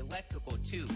electrical too.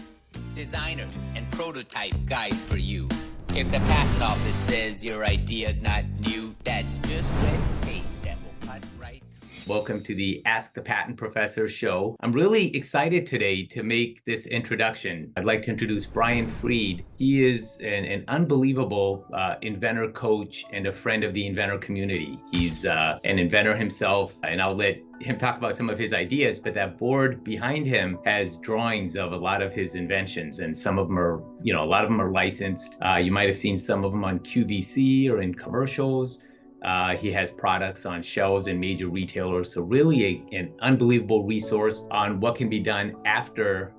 Designers and prototype guys for you. If the patent office says your idea's not new, that's just red tape that will cut right. Welcome to the Ask the Patent Professor show. I'm really excited today to make this introduction. I'd like to introduce Brian Freed. He is an unbelievable inventor coach and a friend of the inventor community. He's an inventor himself, and I'll let him talk about some of his ideas, but that board behind him has drawings of a lot of his inventions, and some of them are, a lot of them are licensed. You might have seen some of them on QVC or in commercials. He has products on shelves in major retailers. So really an unbelievable resource on what can be done after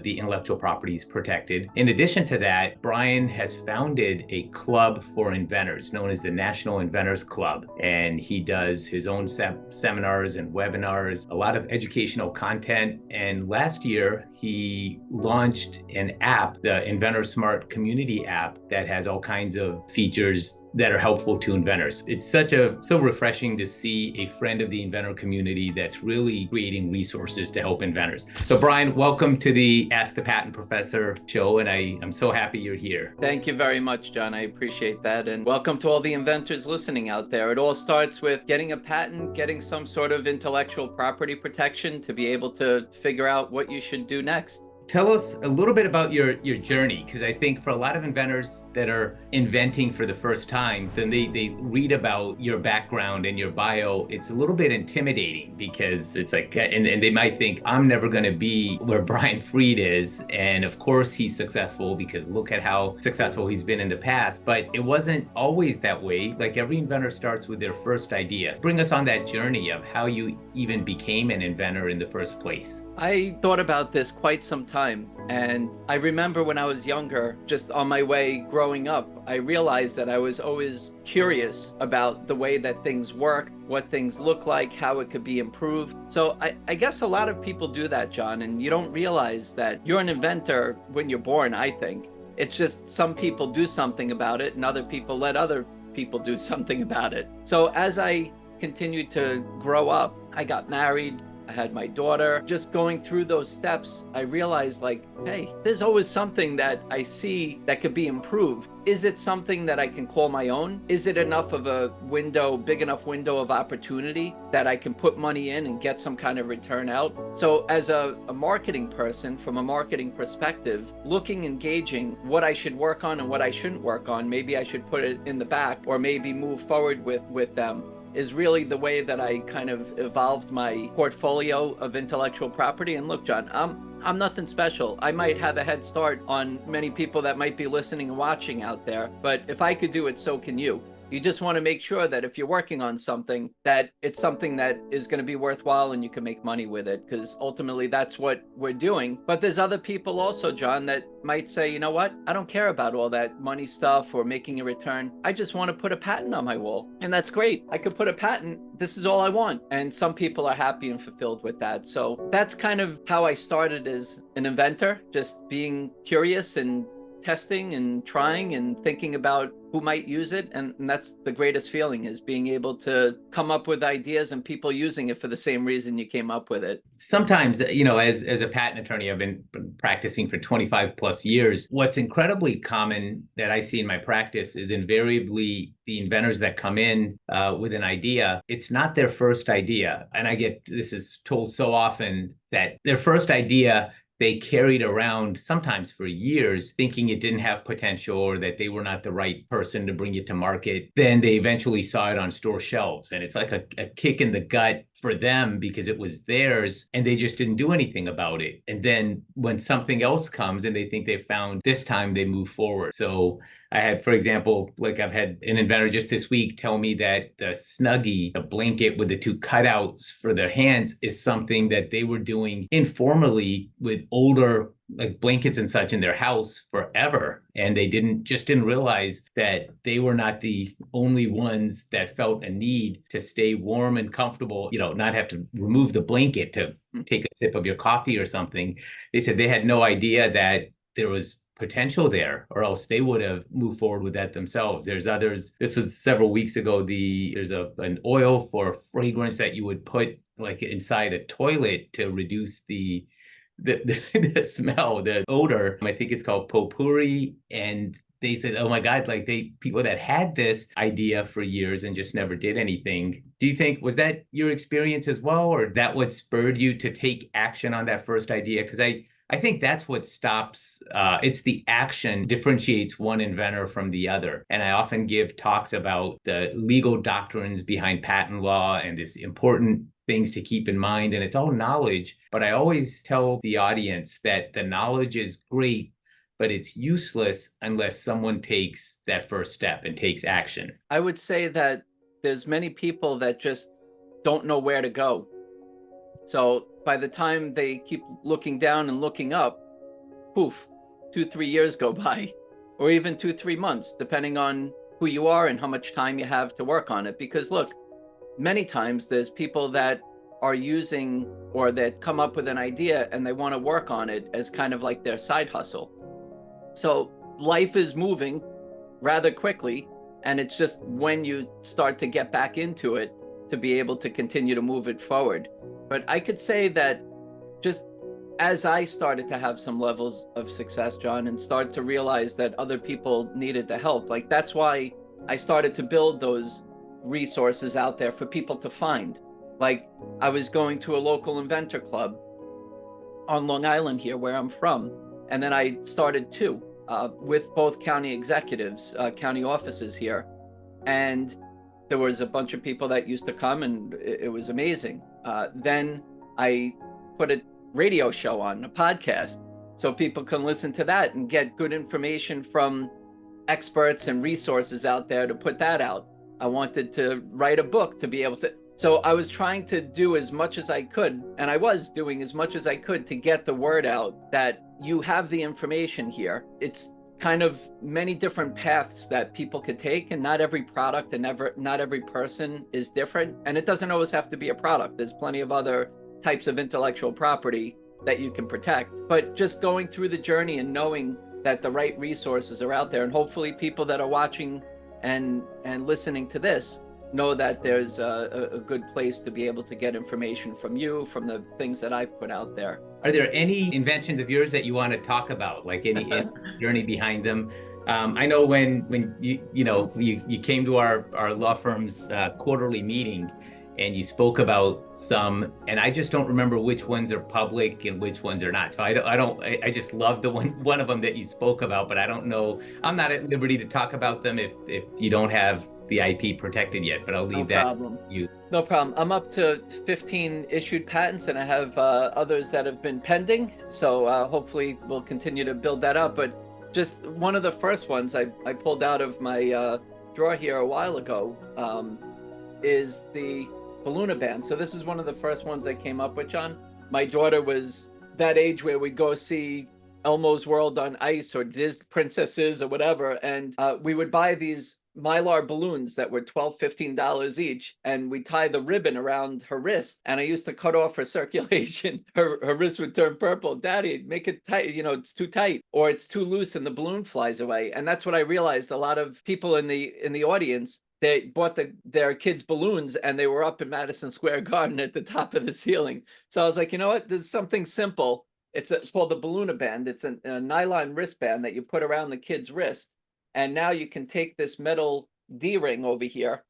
the intellectual property is protected. In addition to that, Brian has founded a club for inventors known as the National Inventors Club. And he does his own seminars and webinars, a lot of educational content. And last year, he launched an app, the Inventor Smart Community app, that has all kinds of features that are helpful to inventors. It's so refreshing to see a friend of the inventor community that's really creating resources to help inventors. So Brian, welcome to the Ask the Patent Professor show, and I'm so happy you're here. Thank you very much, John. I appreciate that. And welcome to all the inventors listening out there. It all starts with getting a patent, getting some sort of intellectual property protection to be able to figure out what you should do next. Tell us a little bit about your journey, because I think for a lot of inventors that are inventing for the first time, then they read about your background and your bio. It's a little bit intimidating because it's like, and they might think, I'm never going to be where Brian Freed is. And of course he's successful because look at how successful he's been in the past. But it wasn't always that way. Like every inventor starts with their first idea. Bring us on that journey of how you even became an inventor in the first place. I thought about this quite some time. And I remember when I was younger, just on my way growing up, I realized that I was always curious about the way that things worked, what things look like, how it could be improved. So I guess a lot of people do that, John, and you don't realize that you're an inventor when you're born, I think. It's just some people do something about it and other people let other people do something about it. So as I continued to grow up, I got married. I had my daughter. Just going through those steps, I realized hey, there's always something that I see that could be improved. Is it something that I can call my own? Is it enough of a window, big enough window of opportunity that I can put money in and get some kind of return out? So as a marketing person, from a marketing perspective, engaging what I should work on and what I shouldn't work on, maybe I should put it in the back or maybe move forward with them, is really the way that I kind of evolved my portfolio of intellectual property. And look, John, I'm nothing special. I might have a head start on many people that might be listening and watching out there, but if I could do it, so can you. You just want to make sure that if you're working on something, that it's something that is going to be worthwhile and you can make money with it, because ultimately that's what we're doing. But there's other people also, John, that might say, you know what? I don't care about all that money stuff or making a return. I just want to put a patent on my wall. And that's great. I could put a patent. This is all I want. And some people are happy and fulfilled with that. So that's kind of how I started as an inventor, just being curious and testing and trying and thinking about who might use it. And that's the greatest feeling, is being able to come up with ideas and people using it for the same reason you came up with it. Sometimes, as a patent attorney, I've been practicing for 25 plus years. What's incredibly common that I see in my practice is invariably the inventors that come in with an idea, it's not their first idea. And this is told so often, that their first idea they carried around sometimes for years, thinking it didn't have potential or that they were not the right person to bring it to market. Then they eventually saw it on store shelves. And it's like a kick in the gut for them because it was theirs and they just didn't do anything about it. And then when something else comes and they think they found, this time they move forward. So I had, for example, I've had an inventor just this week tell me that the Snuggie, the blanket with the two cutouts for their hands, is something that they were doing informally with older blankets and such in their house forever. And they didn't realize that they were not the only ones that felt a need to stay warm and comfortable, not have to remove the blanket to take a sip of your coffee or something. They said they had no idea that there was potential there, or else they would have moved forward with that themselves. There's others. This was several weeks ago. There's an oil for fragrance that you would put inside a toilet to reduce the the smell, the odor. I think it's called potpourri. And they said, oh my God, like people that had this idea for years and just never did anything. Do you think, was that your experience as well? Or that what spurred you to take action on that first idea? Because I think that's what stops, it's the action differentiates one inventor from the other. And I often give talks about the legal doctrines behind patent law and this important things to keep in mind. And it's all knowledge. But I always tell the audience that the knowledge is great, but it's useless unless someone takes that first step and takes action. I would say that there's many people that just don't know where to go. So by the time they keep looking down and looking up, poof, 2, 3 years go by, or even 2, 3 months, depending on who you are and how much time you have to work on it. Because look, many times there's people that are using or that come up with an idea and they want to work on it as kind of like their side hustle. So life is moving rather quickly, and it's just when you start to get back into it to be able to continue to move it forward. But I could say that just as I started to have some levels of success, John, and start to realize that other people needed the help, like that's why I started to build those resources out there for people to find. Like I was going to a local inventor club on Long Island here where I'm from, and then I started two with both county executives, county offices here. And there was a bunch of people that used to come, and it was amazing. Then I put a radio show on, a podcast, so people can listen to that and get good information from experts and resources out there to put that out. I wanted to write a book to be able to. So I was trying to do as much as I could, and I was doing as much as I could to get the word out that you have the information here. It's kind of many different paths that people could take, and not every product and not every person is different. And it doesn't always have to be a product. There's plenty of other types of intellectual property that you can protect. But just going through the journey and knowing that the right resources are out there, and hopefully people that are watching and listening to this know that there's a good place to be able to get information from you, from the things that I've put out there. Are there any inventions of yours that you want to talk about, like any journey behind them? I know when you came to our law firm's quarterly meeting and you spoke about some, and I just don't remember which ones are public and which ones are not. So I just love the one of them that you spoke about, but I don't know. I'm not at liberty to talk about them if you don't have the IP protected yet, but I'll leave that to you. No problem. I'm up to 15 issued patents, and I have others that have been pending. So hopefully we'll continue to build that up. But just one of the first ones I pulled out of my drawer here a while ago is the balloon band. So this is one of the first ones I came up with, John. My daughter was that age where we'd go see Elmo's World on Ice or Disney Princesses or whatever, and we would buy these Mylar balloons that were $12-15 each, and we tie the ribbon around her wrist, and I used to cut off her circulation. Her wrist would turn purple. Daddy, make it tight, it's too tight, or it's too loose and the balloon flies away. And that's what I realized. A lot of people in the audience, they bought their kids' balloons, and they were up in Madison Square Garden at the top of the ceiling. So I was like, you know what? There's something simple. It's called the balloon band. It's a nylon wristband that you put around the kid's wrist. And now you can take this metal D-ring over here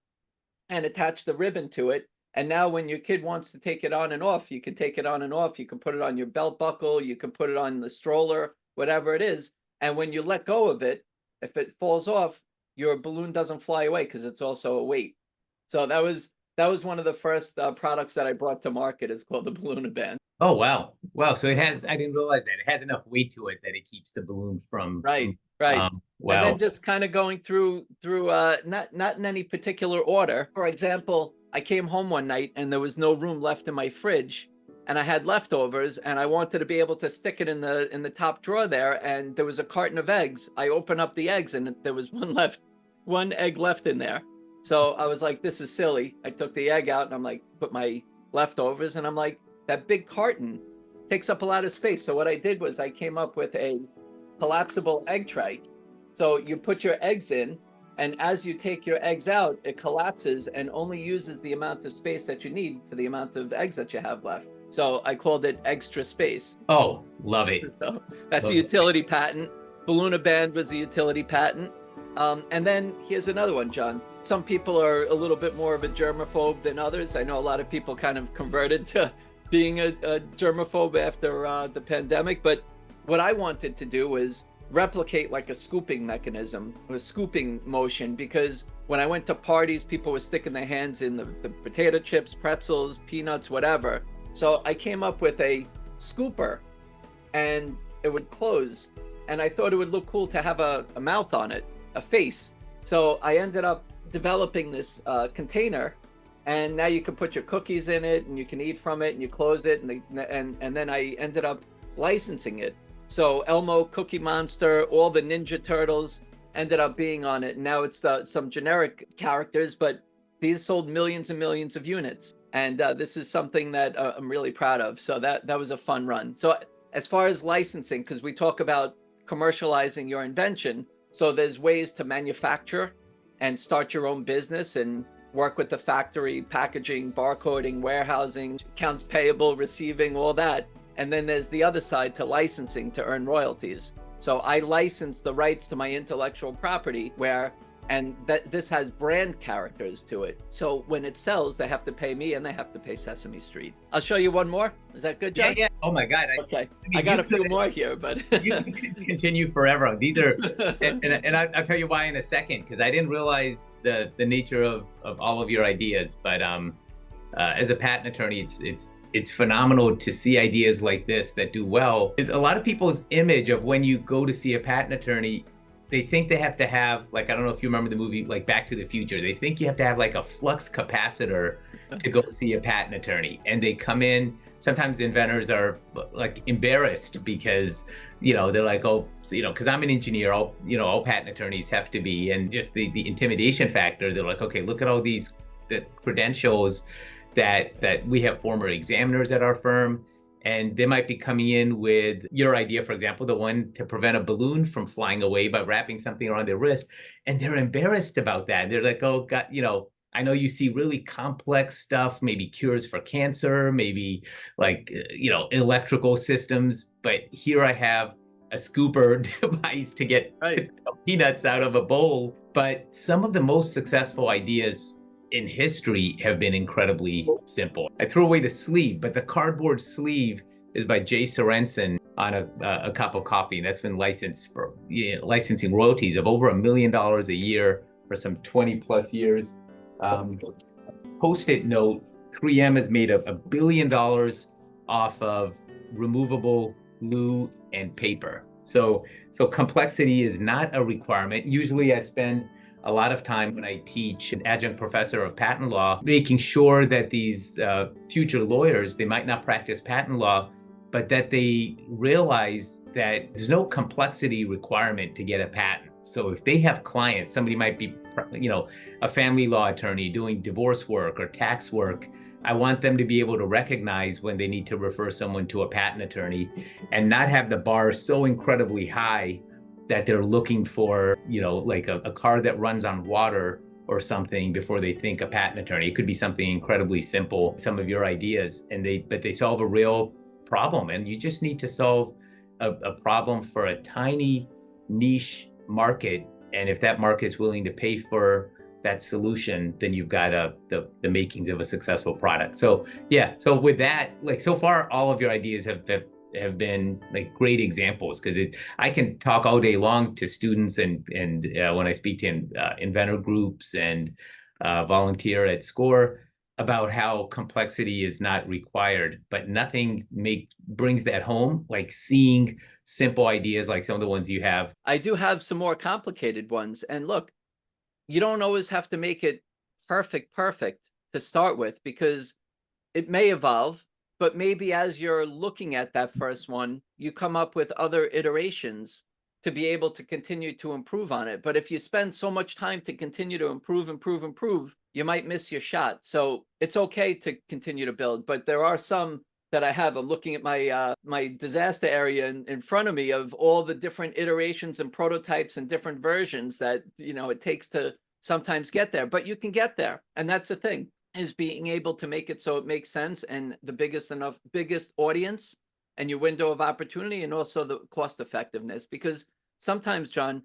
and attach the ribbon to it. And now when your kid wants to take it on and off, you can take it on and off. You can put it on your belt buckle. You can put it on the stroller, whatever it is. And when you let go of it, if it falls off, your balloon doesn't fly away because it's also a weight. So that was one of the first products that I brought to market. Is called the balloon band. Oh, wow. So it has, I didn't realize that it has enough weight to it that it keeps the balloon from. Right. Wow. And then just kind of going through not in any particular order. For example, I came home one night and there was no room left in my fridge, and I had leftovers, and I wanted to be able to stick it in the top drawer there, and there was a carton of eggs. I opened up the eggs and there was one egg left in there. So I was like, this is silly. I took the egg out and I'm like, put my leftovers, and I'm like, that big carton takes up a lot of space. So what I did was I came up with a collapsible egg tray. So you put your eggs in, and as you take your eggs out, it collapses and only uses the amount of space that you need for the amount of eggs that you have left. So I called it Extra Space. Oh, love it. So that's a Love it. utility patent. Balluna Band was a utility patent. And then here's another one, John. Some people are a little bit more of a germaphobe than others. I know a lot of people kind of converted to being a germaphobe after the pandemic. But what I wanted to do was replicate like a scooping mechanism, a scooping motion, because when I went to parties, people were sticking their hands in the potato chips, pretzels, peanuts, whatever. So I came up with a scooper, and it would close. And I thought it would look cool to have a mouth on it, a face. So I ended up developing this container, and now you can put your cookies in it, and you can eat from it, and you close it, and then I ended up licensing it. So Elmo, Cookie Monster, all the Ninja Turtles ended up being on it. And now it's some generic characters, but these sold millions and millions of units. And this is something that I'm really proud of. So that was a fun run. So as far as licensing, because we talk about commercializing your invention, so there's ways to manufacture and start your own business and work with the factory, packaging, barcoding, warehousing, accounts payable, receiving, all that. And then there's the other side to licensing to earn royalties. So I license the rights to my intellectual property and this has brand characters to it. So when it sells, they have to pay me and they have to pay Sesame Street. I'll show you one more. Is that good, John? Yeah. Oh my God. Okay. I got a few more here, but you can continue forever. These are, and I'll tell you why in a second, because I didn't realize the nature of all of your ideas. But as a patent attorney, it's phenomenal to see ideas like this that do well. Is a lot of people's image of when you go to see a patent attorney, they think they have to have, like, I don't know if you remember the movie, like Back to the Future. They think you have to have like a flux capacitor to go see a patent attorney. And they come in, sometimes inventors are like embarrassed because, they're like, oh, because I'm an engineer, all patent attorneys have to be. And just the intimidation factor, they're like, okay, look at all the credentials that we have former examiners at our firm. And they might be coming in with your idea, for example, the one to prevent a balloon from flying away by wrapping something around their wrist. And they're embarrassed about that. They're like, oh, God, I know you see really complex stuff, maybe cures for cancer, maybe like, electrical systems. But here I have a scooper device to get peanuts out of a bowl. But some of the most successful ideas in history have been incredibly simple. I threw away the sleeve, but the cardboard sleeve is by Jay Sorensen on a cup of coffee. And that's been licensed for licensing royalties of over $1 million a year for some 20 plus years. Post-it note, 3M has made $1 billion off of removable glue and paper. So complexity is not a requirement. Usually I spend a lot of time when I teach an adjunct professor of patent law, making sure that these future lawyers, they might not practice patent law, but that they realize that there's no complexity requirement to get a patent. So if they have clients, somebody might be, a family law attorney doing divorce work or tax work, I want them to be able to recognize when they need to refer someone to a patent attorney and not have the bar so incredibly high that they're looking for, like a car that runs on water or something before they think a patent attorney. It could be something incredibly simple, some of your ideas, but they solve a real problem. And you just need to solve a problem for a tiny niche market. And if that market's willing to pay for that solution, then you've got the makings of a successful product. So yeah, so with that, like so far, all of your ideas have been like great examples, because I can talk all day long to students and when I speak to inventor groups and volunteer at SCORE about how complexity is not required, but nothing brings that home like seeing simple ideas like some of the ones you have. I do have some more complicated ones. And look, you don't always have to make it perfect to start with, because it may evolve. But maybe as you're looking at that first one, you come up with other iterations to be able to continue to improve on it. But if you spend so much time to continue to improve, you might miss your shot. So it's okay to continue to build. But there are some that I have. I'm looking at my disaster area in front of me of all the different iterations and prototypes and different versions that it takes to sometimes get there. But you can get there, and that's the thing. is being able to make it so it makes sense and the biggest audience and your window of opportunity, and also the cost effectiveness. Because sometimes, John,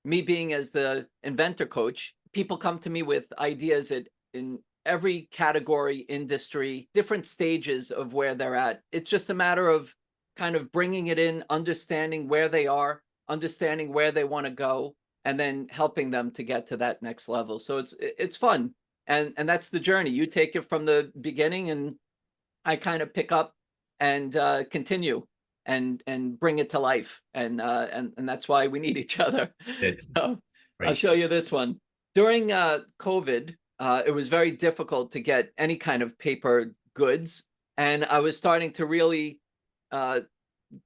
me being as the inventor coach, people come to me with ideas in every category, industry, different stages of where they're at. It's just a matter of kind of bringing it in, understanding where they are, understanding where they want to go, and then helping them to get to that next level. So it's fun, and that's the journey. You take it from the beginning, and I kind of pick up and continue and bring it to life, and that's why we need each other. That's So I'll right. show you this one. During COVID, it was very difficult to get any kind of paper goods, and I was starting to really uh,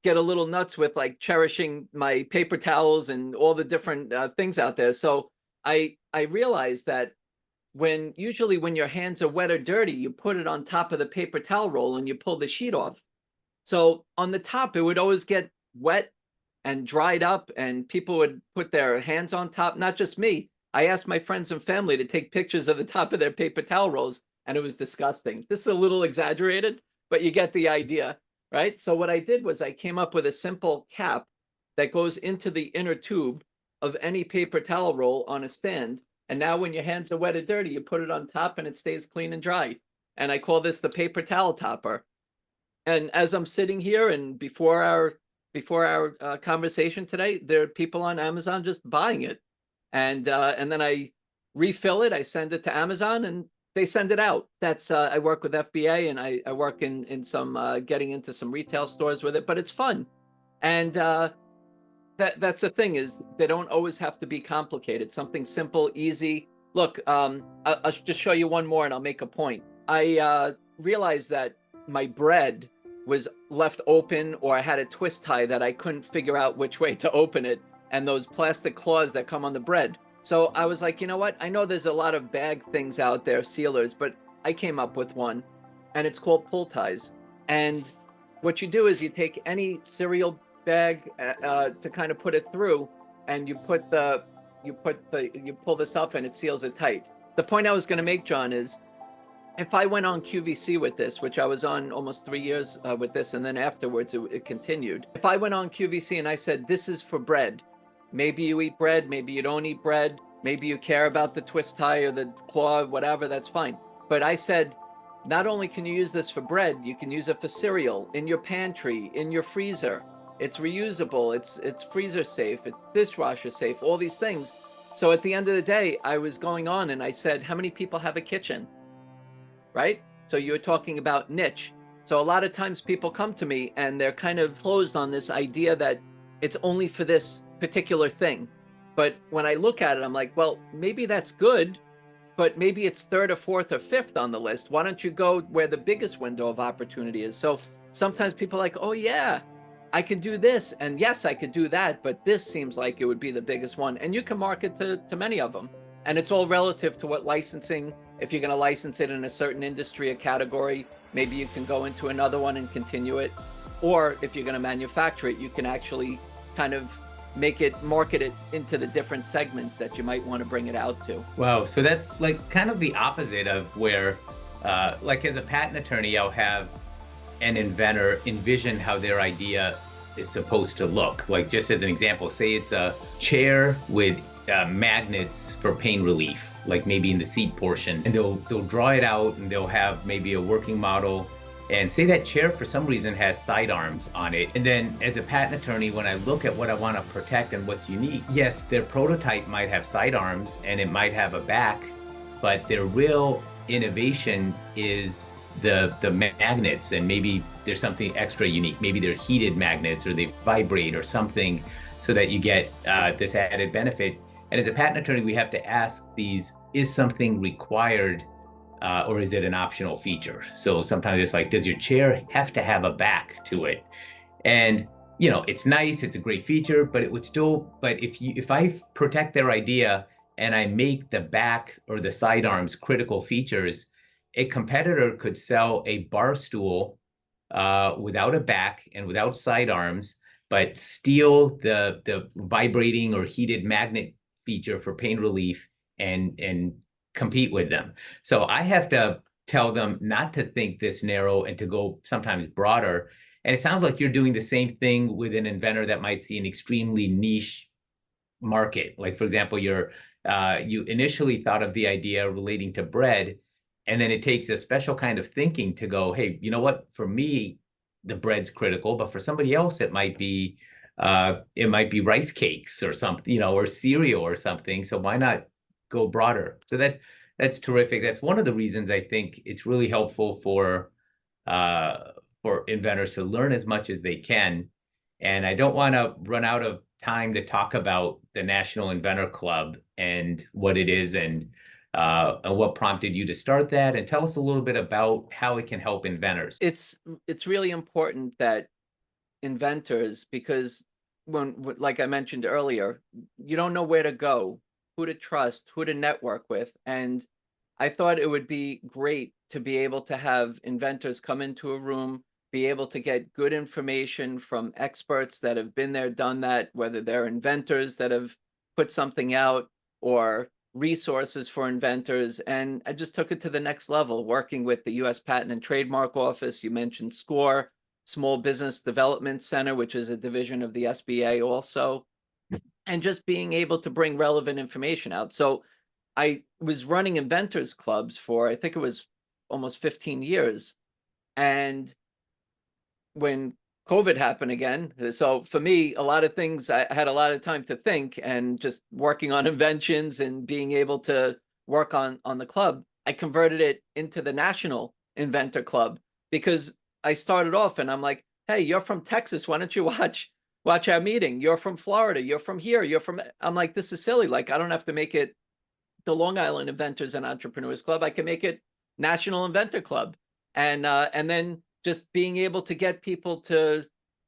get a little nuts with like cherishing my paper towels and all the different things out there. So I realized that usually when your hands are wet or dirty, you put it on top of the paper towel roll and you pull the sheet off. So on the top, it would always get wet and dried up, and people would put their hands on top. Not just me. I asked my friends and family to take pictures of the top of their paper towel rolls, and it was disgusting. This is a little exaggerated, but you get the idea, right? So what I did was I came up with a simple cap that goes into the inner tube of any paper towel roll on a stand. And now when your hands are wet or dirty, you put it on top and it stays clean and dry. And I call this the paper towel topper. And as I'm sitting here and before our conversation today, there are people on Amazon just buying it, and then I refill it. I send it to Amazon, and they send it out. That's I work with FBA, and I work in some getting into some retail stores with it, but it's fun, and that's the thing, is they don't always have to be complicated. Something simple, easy. Look, I'll just show you one more and I'll make a point. I realized that my bread was left open, or I had a twist tie that I couldn't figure out which way to open it, and those plastic claws that come on the bread. So I was like, you know what? I know there's a lot of bag things out there, sealers, but I came up with one, and it's called pull ties. And what you do is you take any cereal bag to kind of put it through, and you pull this up and it seals it tight. The point I was going to make, John, is if I went on QVC with this, which I was on almost 3 years with this, and then afterwards it continued. If I went on QVC and I said, this is for bread, maybe you eat bread, maybe you don't eat bread, maybe you care about the twist tie or the claw, whatever, that's fine. But I said, not only can you use this for bread, you can use it for cereal, in your pantry, in your freezer. It's reusable, it's freezer safe, it's dishwasher safe, all these things. So at the end of the day, I was going on and I said, how many people have a kitchen? Right? So you're talking about niche. So a lot of times people come to me and they're kind of closed on this idea that it's only for this particular thing. But when I look at it, I'm like, well, maybe that's good, but maybe it's third or fourth or fifth on the list. Why don't you go where the biggest window of opportunity is? So sometimes people are like, oh yeah, I could do this, and yes, I could do that, but this seems like it would be the biggest one. And you can market to many of them. And it's all relative to what licensing. If you're going to license it in a certain industry or category, maybe you can go into another one and continue it. Or if you're going to manufacture it, you can actually kind of market it into the different segments that you might want to bring it out to. Wow. So that's like kind of the opposite of where, like as a patent attorney, I'll have an inventor envision how their idea is supposed to look. Like just as an example, say it's a chair with magnets for pain relief, like maybe in the seat portion, and they'll draw it out and they'll have maybe a working model, and say that chair for some reason has sidearms on it. And then as a patent attorney, when I look at what I want to protect and what's unique, yes, their prototype might have sidearms and it might have a back, but their real innovation is the magnets, and maybe there's something extra unique. Maybe they're heated magnets or they vibrate or something, so that you get this added benefit. And as a patent attorney, we have to ask these, is something required or is it an optional feature? So sometimes it's like, does your chair have to have a back to it? And it's nice, it's a great feature, but it would still, but if I protect their idea and I make the back or the sidearms critical features, a competitor could sell a bar stool without a back and without sidearms, but steal the vibrating or heated magnet feature for pain relief and compete with them. So I have to tell them not to think this narrow and to go sometimes broader. And it sounds like you're doing the same thing with an inventor that might see an extremely niche market. Like, for example, you initially thought of the idea relating to bread, and then it takes a special kind of thinking to go, hey, you know what? For me, the bread's critical, but for somebody else, it might be rice cakes or something, or cereal or something. So why not go broader? So that's terrific. That's one of the reasons I think it's really helpful for inventors to learn as much as they can. And I don't want to run out of time to talk about the National Inventor Club and what it is and what prompted you to start that. And tell us a little bit about how it can help inventors. It's really important that inventors, because like I mentioned earlier, you don't know where to go, who to trust, who to network with. And I thought it would be great to be able to have inventors come into a room, be able to get good information from experts that have been there, done that, whether they're inventors that have put something out or resources for inventors. And I just took it to the next level, working with the US Patent and Trademark Office. You mentioned SCORE, Small Business Development Center, which is a division of the SBA also, and just being able to bring relevant information out. So I was running inventors clubs for, I think it was almost 15 years. And when COVID happened again, so for me, a lot of things, I had a lot of time to think, and just working on inventions and being able to work on the club, I converted it into the National Inventor Club, because I started off and I'm like, hey, you're from Texas. Why don't you watch our meeting? You're from Florida. You're from here. I'm like, this is silly. Like, I don't have to make it the Long Island Inventors and Entrepreneurs Club. I can make it National Inventor Club, and then just being able to get people to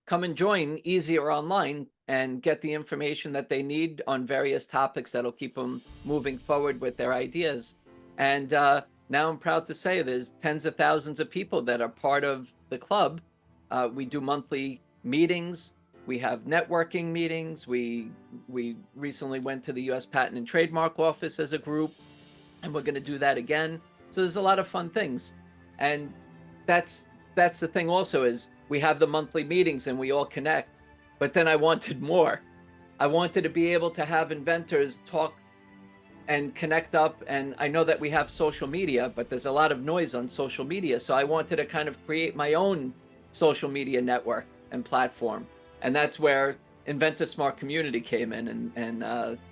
come and join easier online and get the information that they need on various topics that'll keep them moving forward with their ideas. And now I'm proud to say there's tens of thousands of people that are part of the club. We do monthly meetings. We have networking meetings. We recently went to the US Patent and Trademark Office as a group, and we're going to do that again. So there's a lot of fun things. And that's the thing also, is we have the monthly meetings and we all connect. But then I wanted more. I wanted to be able to have inventors talk and connect up. And I know that we have social media, but there's a lot of noise on social media. So I wanted to kind of create my own social media network and platform. And that's where Inventor Smart Community came in, and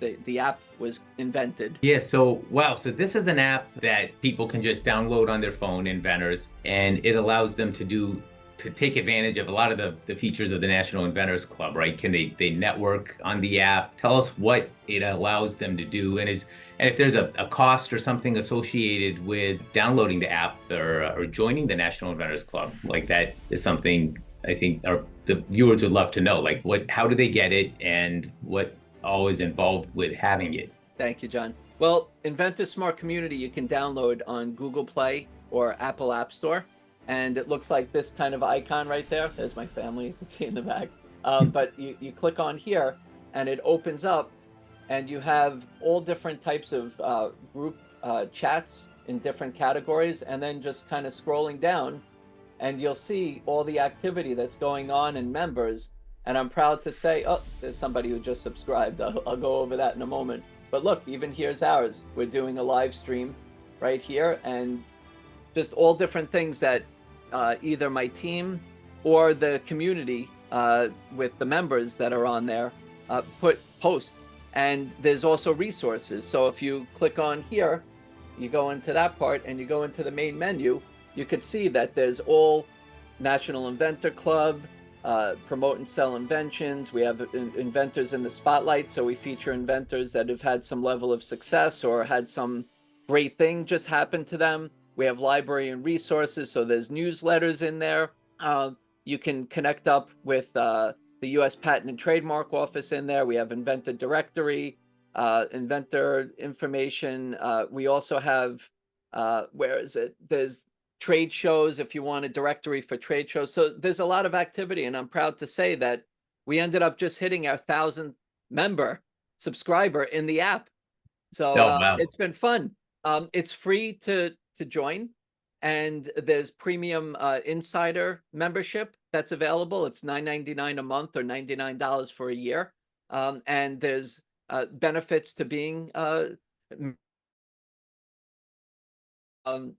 the app was invented. Yeah, so wow, so this is an app that people can just download on their phone, inventors, and it allows them to take advantage of a lot of the features of the National Inventors Club, right? Can they network on the app? Tell us what it allows them to do, and if there's a cost or something associated with downloading the app or joining the National Inventors Club. Like, that is something I think the viewers would love to know. Like, how do they get it, and what all is involved with having it? Thank you, John. Well, Inventor Smart Community you can download on Google Play or Apple App Store. And it looks like this kind of icon right there. There's my family, you can see in the back. But you click on here and it opens up, and you have all different types of group chats in different categories. And then just kind of scrolling down, and you'll see all the activity that's going on in members. And I'm proud to say, oh, there's somebody who just subscribed. I'll go over that in a moment. But look, even here's ours. We're doing a live stream right here, and just all different things that either my team or the community with the members that are on there post. And there's also resources. So if you click on here, you go into that part and you go into the main menu, you could see that there's all National Inventor Club, promote and sell inventions. We have inventors in the spotlight, so we feature inventors that have had some level of success or had some great thing just happen to them. We have library and resources, so there's newsletters in there. You can connect up with the US Patent and Trademark Office in there. We have inventor directory, inventor information. We also have, where is it? There's trade shows, if you want a directory for trade shows. So there's a lot of activity, and I'm proud to say that we ended up just hitting our 1,000th member subscriber in the app. So Oh, wow. it's been fun. It's free to join, and there's premium insider membership that's available. It's $9.99 a month or $99 for a year. And there's benefits to being um,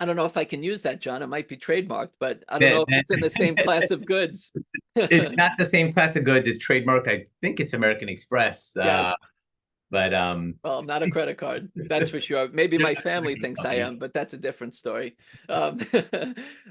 I don't know if I can use that, John. It might be trademarked, but I don't know That, if it's in the same class of goods. it's not the same class of goods. It's trademarked. I think it's American Express. Yes. But Well, I'm not a credit card, that's for sure. Maybe my family thinks I am, but that's a different story. Um,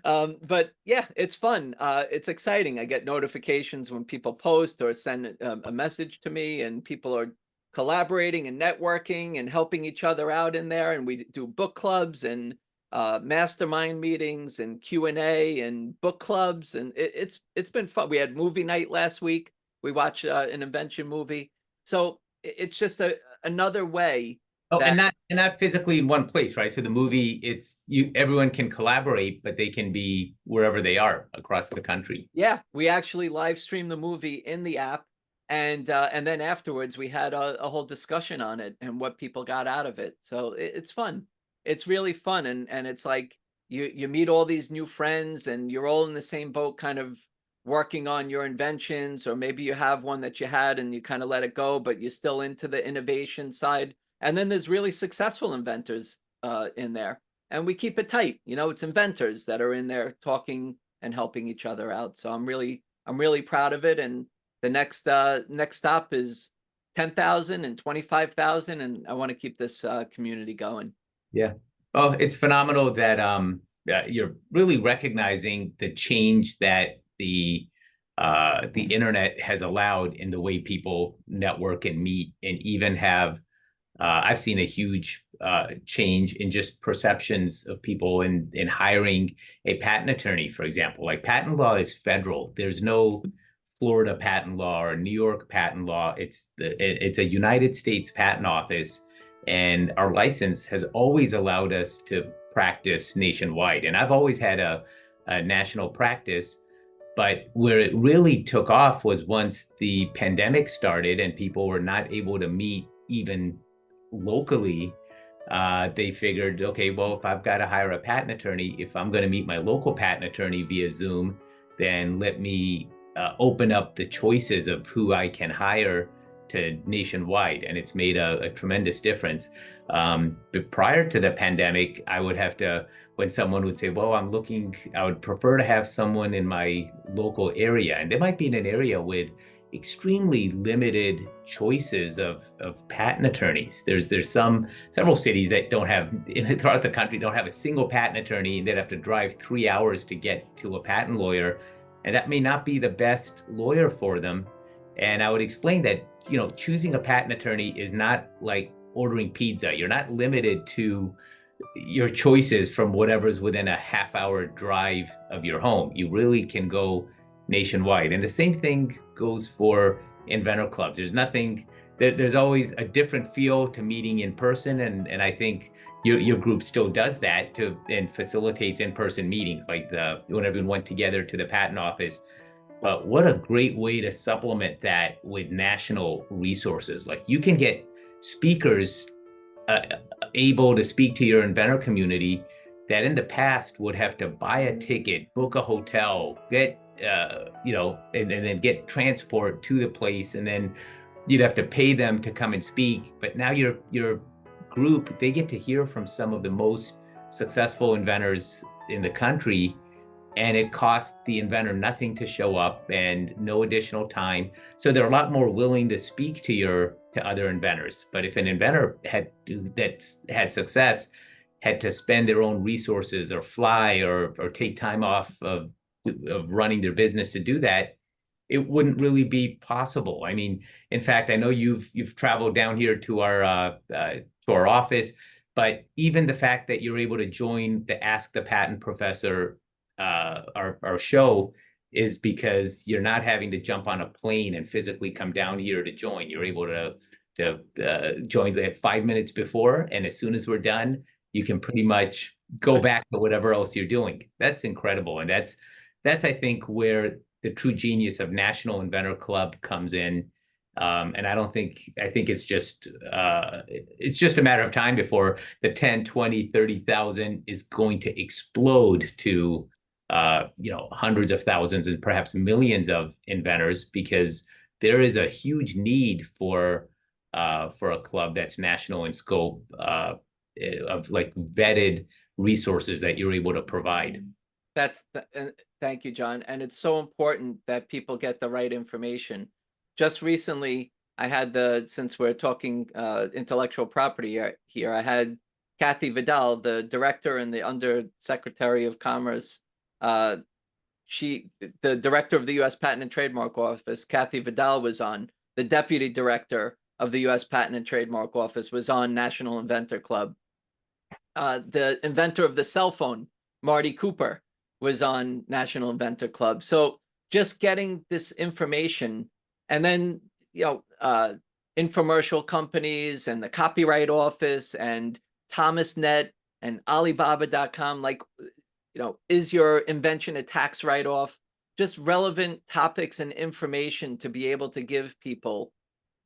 but yeah, it's fun. It's exciting. I get notifications when people post or send a message to me, and people are collaborating and networking and helping each other out in there. And we do book clubs and mastermind meetings and Q&A and book clubs, and it's been fun. We had movie night last week. We watched an invention movie. So it's just another way oh, that, and not physically in one place, right? So the movie, it's you. Everyone can collaborate, but they can be wherever they are across the country. yeah, we actually live streamed the movie in the app, and then afterwards we had a whole discussion on it and what people got out of it. So it's fun. It's really fun, and it's like you meet all these new friends, and you're all in the same boat, kind of working on your inventions, or maybe you have one that you had and you kind of let it go, but you're still into the innovation side. And then there's really successful inventors in there, and we keep it tight. It's inventors that are in there talking and helping each other out. So I'm really proud of it. And the next stop is 10,000 and 25,000, and I want to keep this community going. Yeah. Oh, it's phenomenal that you're really recognizing the change that the internet has allowed in the way people network and meet and even have. I've seen a huge change in just perceptions of people in hiring a patent attorney, for example. Like patent law is federal. There's no Florida patent law or New York patent law. It's a United States patent office, and our license has always allowed us to practice nationwide. And I've always had a national practice, but where it really took off was once the pandemic started and people were not able to meet even locally. They figured, okay, well, if I've got to hire a patent attorney, if I'm going to meet my local patent attorney via Zoom, then let me open up the choices of who I can hire to nationwide. And it's made a tremendous difference. But prior to the pandemic, I would have to, when someone would say, well, I would prefer to have someone in my local area. And they might be in an area with extremely limited choices of patent attorneys. There's several cities that don't have, throughout the country, don't have a single patent attorney, and they'd have to drive 3 hours to get to a patent lawyer. And that may not be the best lawyer for them. And I would explain that, choosing a patent attorney is not like ordering pizza. You're not limited to your choices from whatever's within a half-hour drive of your home. You really can go nationwide. And the same thing goes for inventor clubs. There's always a different feel to meeting in person. And I think your group still does that and facilitates in-person meetings, like when everyone went together to the patent office. But what a great way to supplement that with national resources. Like you can get speakers uh, able to speak to your inventor community that in the past would have to buy a ticket, book a hotel, get, and then get transport to the place, and then you'd have to pay them to come and speak. But now your group, they get to hear from some of the most successful inventors in the country, and it costs the inventor nothing to show up and no additional time. So they're a lot more willing to speak to other inventors. But if an inventor that had success had to spend their own resources or fly or take time off of running their business to do that, it wouldn't really be possible. I mean, in fact, I know you've traveled down here to our office, but even the fact that you're able to join the Ask the Patent Professor our show is because you're not having to jump on a plane and physically come down here to join. You're able to join 5 minutes before, and as soon as we're done, you can pretty much go back to whatever else you're doing. That's incredible, and that's I think where the true genius of National Inventor Club comes in. And I think it's just a matter of time before the 10, 20, 30,000 is going to explode to, hundreds of thousands and perhaps millions of inventors, because there is a huge need for a club that's national in scope, of like vetted resources that you're able to provide. Thank you, John. And it's so important that people get the right information. Just recently, since we're talking intellectual property here, I had Kathy Vidal, the director and the Undersecretary of Commerce. Uh, the director of the U.S. Patent and Trademark Office, Kathy Vidal, was on. The deputy director of the U.S. Patent and Trademark Office was on National Inventor Club. The inventor of the cell phone, Marty Cooper, was on National Inventor Club. So just getting this information, and then infomercial companies and the Copyright Office and ThomasNet and Alibaba.com, is your invention a tax write-off? Just relevant topics and information to be able to give people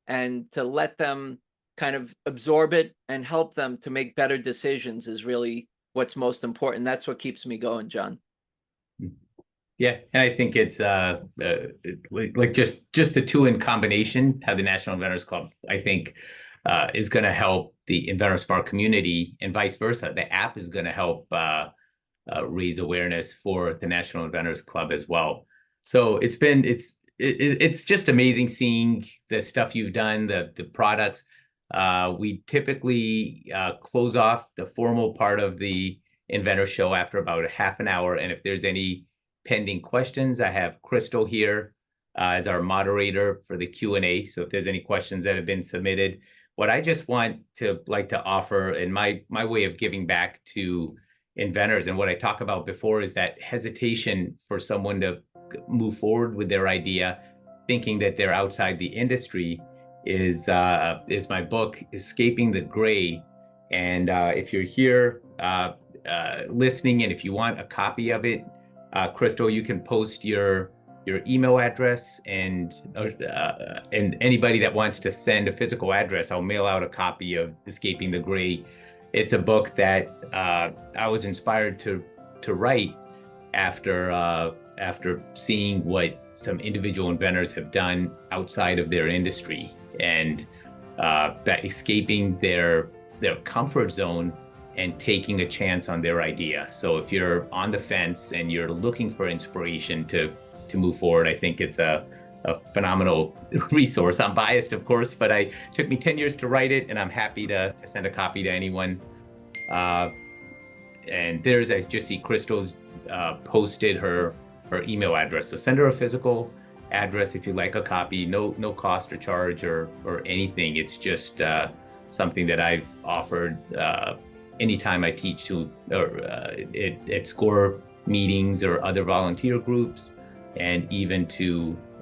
and to let them kind of absorb it and help them to make better decisions is really what's most important. That's what keeps me going, John. Yeah, and I think it's like just the two in combination, have the National Inventors Club, I think is going to help the Inventor Spark community, and vice versa. The app is going to help raise awareness for the National Inventors Club as well. So it's just amazing seeing the stuff you've done, the products. We typically close off the formal part of the Inventor Show after about a half an hour, and if there's any pending questions, I have Crystal here as our moderator for the Q&A. So if there's any questions that have been submitted, what I just want to offer, and my way of giving back to inventors, and what I talked about before, is that hesitation for someone to move forward with their idea, thinking that they're outside the industry, is my book, Escaping the Gray. And if you're here listening, and if you want a copy of it, Crystal, you can post your email address, and anybody that wants to send a physical address, I'll mail out a copy of Escaping the Gray. It's a book that I was inspired to write after seeing what some individual inventors have done outside of their industry, and that escaping their comfort zone and taking a chance on their idea. So if you're on the fence and you're looking for inspiration to move forward, I think it's a phenomenal resource. I'm biased, of course, but it took me 10 years to write it, and I'm happy to send a copy to anyone. And I just see Crystal's posted her email address. So send her a physical address if you'd like a copy. No cost or charge or anything. It's just something that I've offered anytime I teach at SCORE meetings or other volunteer groups, and even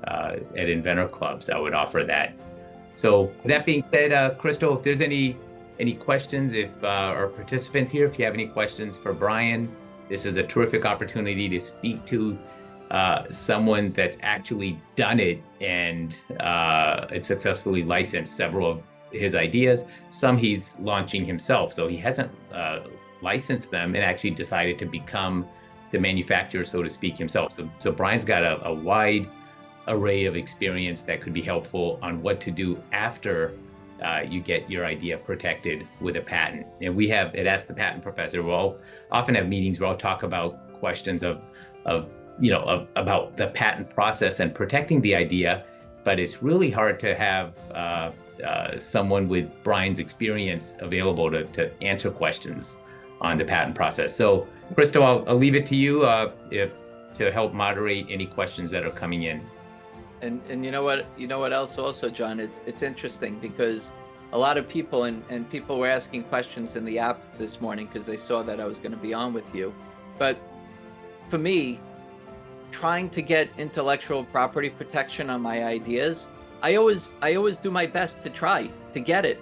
at inventor clubs, I would offer that. So that being said, Crystal, if there's any questions, if our participants here, if you have any questions for Brian, this is a terrific opportunity to speak to someone that's actually done it and successfully licensed several of his ideas. Some he's launching himself, so he hasn't licensed them and actually decided to become the manufacturer, so to speak, himself. So Brian's got a wide array of experience that could be helpful on what to do after you get your idea protected with a patent. And we have at Ask the Patent Professor, we'll often have meetings where I'll talk about questions about the patent process and protecting the idea, but it's really hard to have someone with Brian's experience available to answer questions on the patent process. So Crystal, I'll leave it to you to help moderate any questions that are coming in. And you know what else also, John, it's interesting because a lot of people and people were asking questions in the app this morning because they saw that I was going to be on with you. But for me, trying to get intellectual property protection on my ideas, I always do my best to try to get it,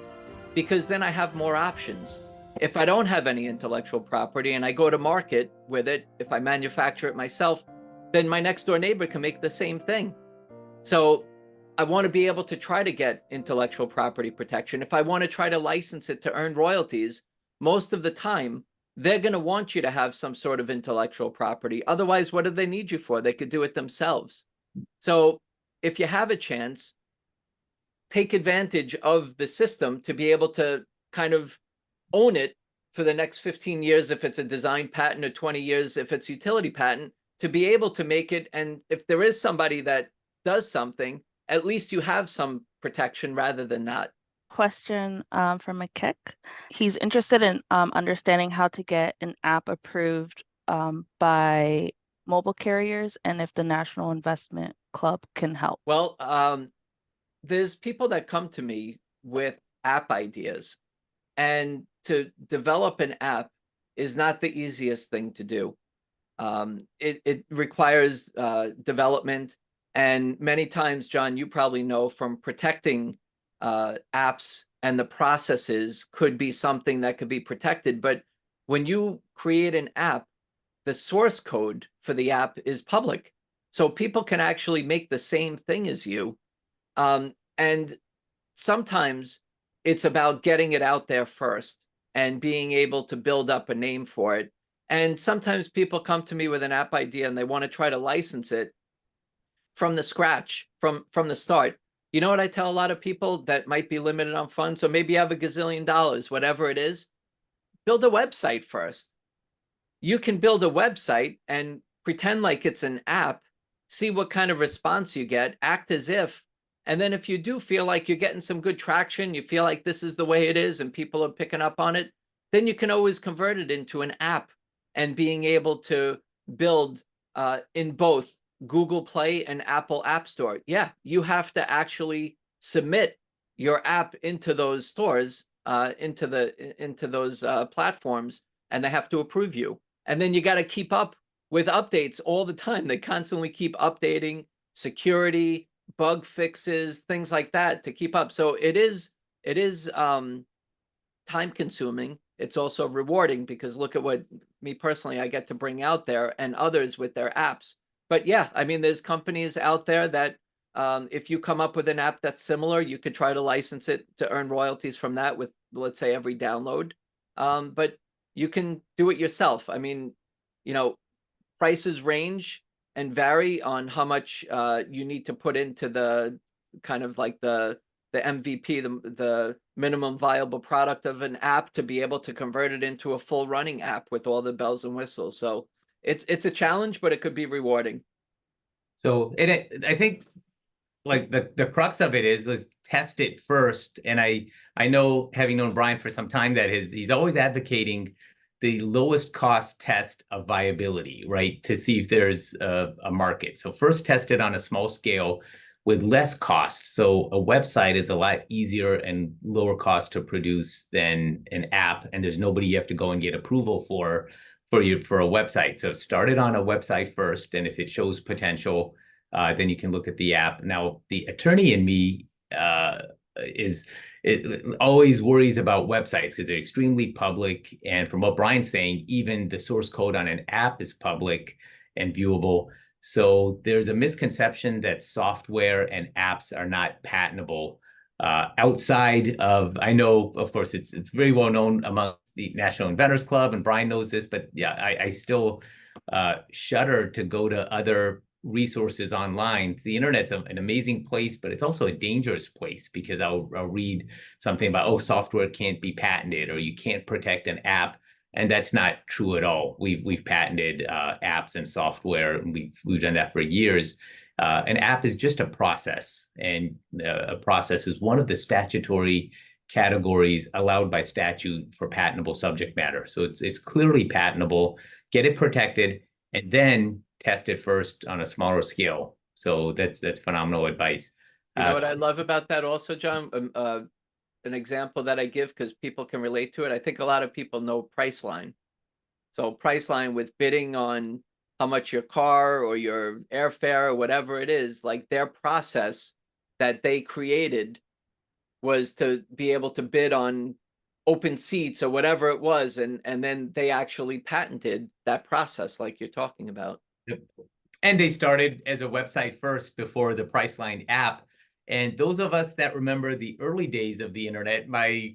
because then I have more options. If I don't have any intellectual property and I go to market with it, if I manufacture it myself, then my next door neighbor can make the same thing. So I want to be able to try to get intellectual property protection. If I want to try to license it to earn royalties, most of the time, they're going to want you to have some sort of intellectual property. Otherwise, what do they need you for? They could do it themselves. So if you have a chance, take advantage of the system to be able to kind of own it for the next 15 years if it's a design patent, or 20 years if it's utility patent, to be able to make it. And if there is somebody that does something, at least you have some protection rather than not. Question from a kick. He's interested in understanding how to get an app approved by mobile carriers and if the National Investment Club can help. Well, there's people that come to me with app ideas, and to develop an app is not the easiest thing to do. It requires development, and many times, John, you probably know from protecting apps, and the processes could be something that could be protected. But when you create an app, the source code for the app is public, so people can actually make the same thing as you. And sometimes it's about getting it out there first and being able to build up a name for it. And sometimes people come to me with an app idea and they want to try to license it from the scratch, from the start. You know what I tell a lot of people that might be limited on funds? So maybe you have $1 gazillion, whatever it is, build a website first. You can build a website and pretend like it's an app, see what kind of response you get, act as if. And then if you do feel like you're getting some good traction, you feel like this is the way it is and people are picking up on it, then you can always convert it into an app, and being able to build in both Google Play and Apple App Store. Yeah, you have to actually submit your app into those stores, into those platforms, and they have to approve you. And then you got to keep up with updates all the time. They constantly keep updating security, bug fixes, things like that to keep up. So it is time consuming. It's also rewarding, because look at what me personally I get to bring out there, and others with their apps. But yeah, I mean, there's companies out there that if you come up with an app that's similar, you could try to license it to earn royalties from that with, let's say, every download. But you can do it yourself. I mean, you know, prices range and vary on how much you need to put into the kind of like the MVP, the minimum viable product of an app, to be able to convert it into a full running app with all the bells and whistles. So it's a challenge, but it could be rewarding. So I think like the crux of it is, let's test it first. And I know, having known Brian for some time, that he's always advocating the lowest cost test of viability, right? To see if there's a market. So first test it on a small scale with less cost. So a website is a lot easier and lower cost to produce than an app, and there's nobody you have to go and get approval for a website. So start it on a website first, and if it shows potential, then you can look at the app. Now, the attorney in me always worries about websites because they're extremely public. And from what Brian's saying, even the source code on an app is public and viewable. So there's a misconception that software and apps are not patentable. Outside of, I know, of course, it's very well known among the National Inventors Club, and Brian knows this, but yeah, I still shudder to go to other resources online. The internet's an amazing place, but it's also a dangerous place, because I'll read something about, oh, software can't be patented, or you can't protect an app. And that's not true at all. We've patented apps and software, and we've done that for years. An app is just a process, and a process is one of the statutory categories allowed by statute for patentable subject matter. So it's clearly patentable. Get it protected, and then test it first on a smaller scale. So that's phenomenal advice. You know what I love about that also, John? An example that I give, because people can relate to it. I think a lot of people know Priceline. So Priceline, with bidding on how much your car or your airfare or whatever it is, like their process that they created was to be able to bid on open seats or whatever it was, and then they actually patented that process like you're talking about. And they started as a website first before the Priceline app. And those of us that remember the early days of the internet, my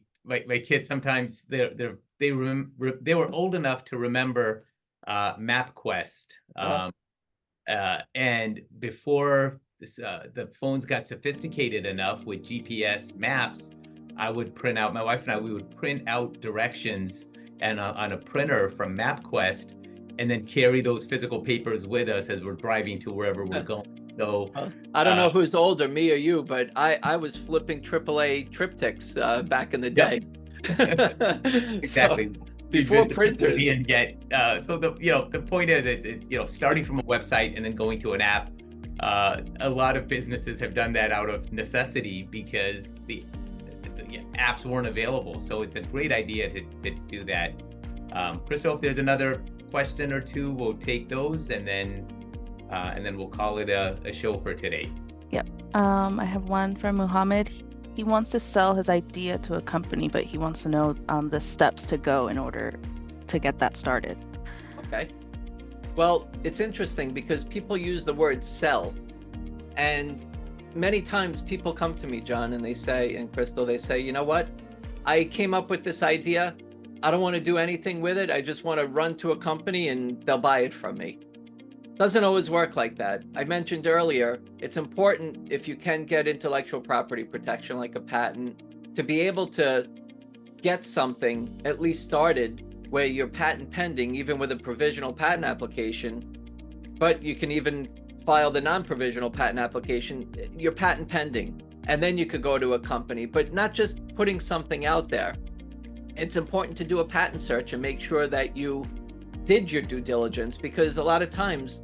kids sometimes they were old enough to remember MapQuest. And before the phones got sophisticated enough with GPS maps, I would print out, my wife and I, we would print out directions and on a printer from MapQuest, and then carry those physical papers with us as we're driving to wherever we're going. So I don't know who's older, me or you, but I was flipping AAA triptychs back in the day. Exactly. So, before printers. And get so the point is it's starting from a website and then going to an app. A lot of businesses have done that out of necessity because the apps weren't available. So it's a great idea to do that. Crystal, if there's another question or two, we'll take those and then we'll call it a show for today. Yep. I have one from Muhammad. He wants to sell his idea to a company, but he wants to know the steps to go in order to get that started. Okay. Well, it's interesting because people use the word sell, and many times people come to me, John, and they say, and Crystal, they say, you know what? I came up with this idea. I don't want to do anything with it. I just want to run to a company and they'll buy it from me. Doesn't always work like that. I mentioned earlier, it's important if you can get intellectual property protection like a patent to be able to get something at least started where you're patent pending, even with a provisional patent application, but you can even file the non-provisional patent application, you're patent pending, and then you could go to a company, but not just putting something out there. It's important to do a patent search and make sure that you did your due diligence, because a lot of times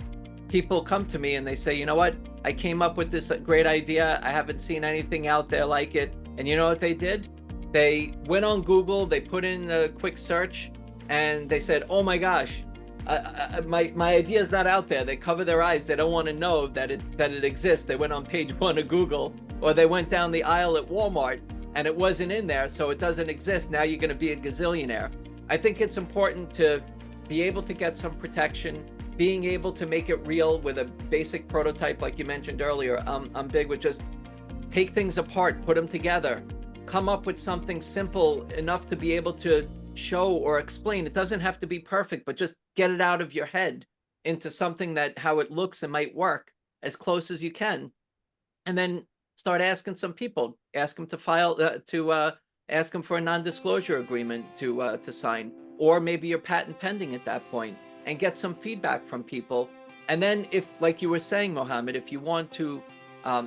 people come to me and they say, you know what, I came up with this great idea. I haven't seen anything out there like it. And you know what they did? They went on Google, they put in a quick search, and they said, oh my gosh, my idea is not out there. They cover their eyes. They don't want to know that it exists. They went on page 1 of Google, or they went down the aisle at Walmart and it wasn't in there, so it doesn't exist. Now you're going to be a gazillionaire. I think it's important to be able to get some protection, being able to make it real with a basic prototype like you mentioned earlier. I'm big with just take things apart, put them together, come up with something simple enough to be able to show or explain. It doesn't have to be perfect, but just get it out of your head into something that how it looks and might work as close as you can. And then start asking some people, ask them to file, ask them for a non-disclosure agreement to sign, or maybe you're patent pending at that point, and get some feedback from people. And then if, like you were saying, Mohammed, if you want to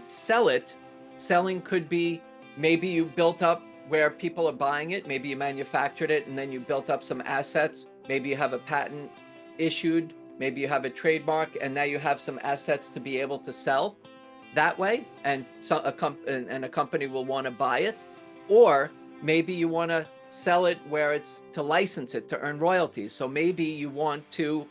sell it, selling could be maybe you built up where people are buying it, maybe you manufactured it and then you built up some assets, maybe you have a patent issued, maybe you have a trademark, and now you have some assets to be able to sell that way, and a company will want to buy it. Or maybe you want to sell it where it's to license it to earn royalties. So maybe you want to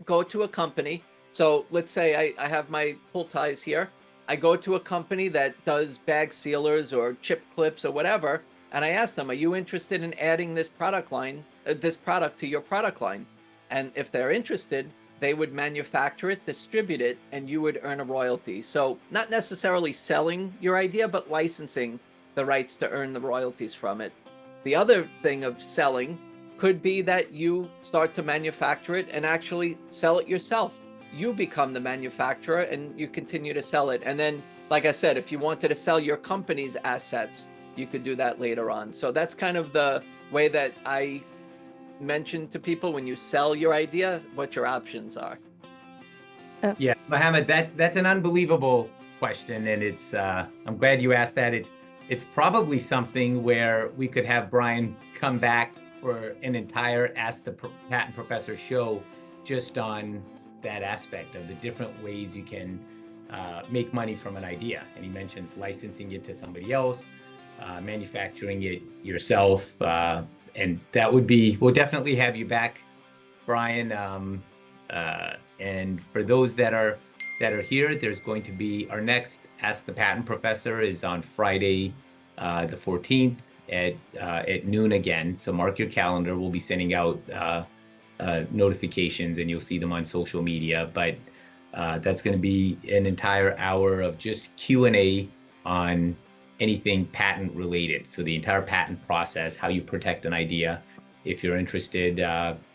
go to a company. So let's say I have my pull ties here. I go to a company that does bag sealers or chip clips or whatever, and I ask them, are you interested in adding this product line, this product to your product line? And if they're interested, they would manufacture it, distribute it, and you would earn a royalty. So not necessarily selling your idea, but licensing the rights to earn the royalties from it. The other thing of selling could be that you start to manufacture it and actually sell it yourself. You become the manufacturer and you continue to sell it. And then, like I said, if you wanted to sell your company's assets, you could do that later on. So that's kind of the way that I mention to people when you sell your idea, what your options are. Yeah, Mohammed, that's an unbelievable question. And it's, I'm glad you asked that. It's probably something where we could have Brian come back for an entire Ask the Patent Professor show just on that aspect of the different ways you can make money from an idea. And he mentions licensing it to somebody else, manufacturing it yourself. And that would be, we'll definitely have you back, Brian. And for those that are here, there's going to be our next Ask the Patent Professor is on Friday, the 14th at noon again. So mark your calendar. We'll be sending out notifications and you'll see them on social media. But that's going to be an entire hour of just Q&A on anything patent related. So the entire patent process, how you protect an idea. If you're interested,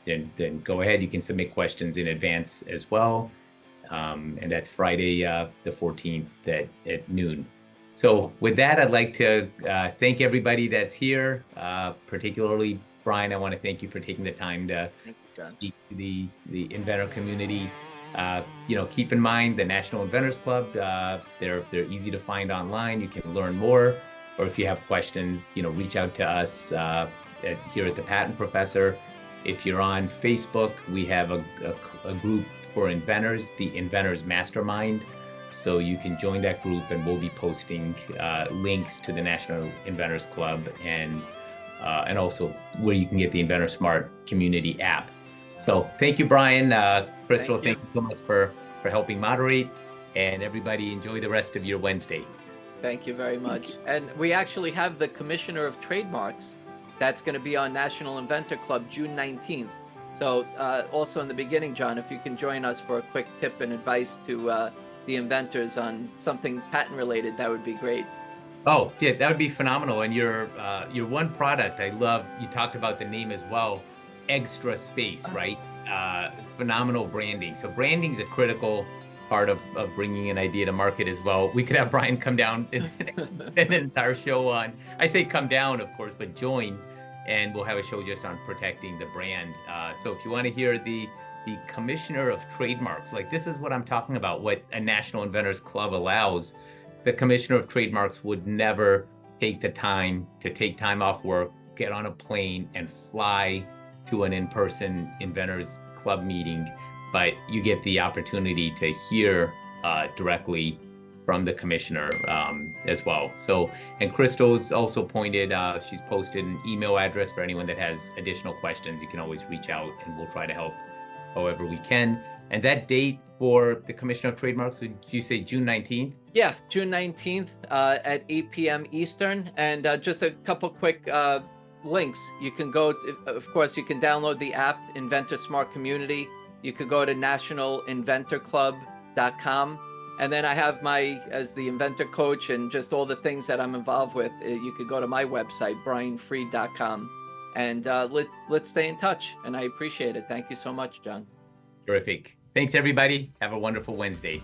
then go ahead. You can submit questions in advance as well. And that's Friday, the 14th at noon. So with that, I'd like to thank everybody that's here, particularly Brian. I want to thank you for taking the time to speak to the inventor community. Keep in mind the National Inventors Club. They're easy to find online. You can learn more, or if you have questions, reach out to us here at the Patent Professor. If you're on Facebook, we have a group for inventors, the Inventors Mastermind. So you can join that group, and we'll be posting links to the National Inventors Club and also where you can get the Inventor Smart Community app. So thank you, Brian. Crystal, thank you so much for helping moderate, and everybody enjoy the rest of your Wednesday. Thank you very much. And we actually have the Commissioner of Trademarks that's going to be on National Inventor Club June 19th. So also in the beginning, John, if you can join us for a quick tip and advice to the inventors on something patent related, that would be great. Oh, yeah, that would be phenomenal. And your one product, I love, you talked about the name as well, Extra Space, right? Phenomenal branding. So branding is a critical part of bringing an idea to market as well. We could have Brian come down and an entire show on, I say come down, of course, but join, and we'll have a show just on protecting the brand. So if you want to hear the Commissioner of Trademarks, like this is what I'm talking about, what a National Inventors Club allows. The Commissioner of Trademarks would never take the time to take time off work, get on a plane and fly to an in-person Inventors Club meeting, but you get the opportunity to hear directly from the commissioner as well. So, and Crystal's also pointed, she's posted an email address for anyone that has additional questions. You can always reach out and we'll try to help however we can. And that date for the Commissioner of Trademarks, would you say June 19th? Yeah, June 19th at 8 p.m. Eastern. And just a couple quick links. You can go, of course, you can download the app, Inventor Smart Community. You could go to nationalinventorclub.com. And then I have as the Inventor Coach and just all the things that I'm involved with, you could go to my website, brianfreed.com. And let's stay in touch. And I appreciate it. Thank you so much, John. Terrific. Thanks, everybody. Have a wonderful Wednesday.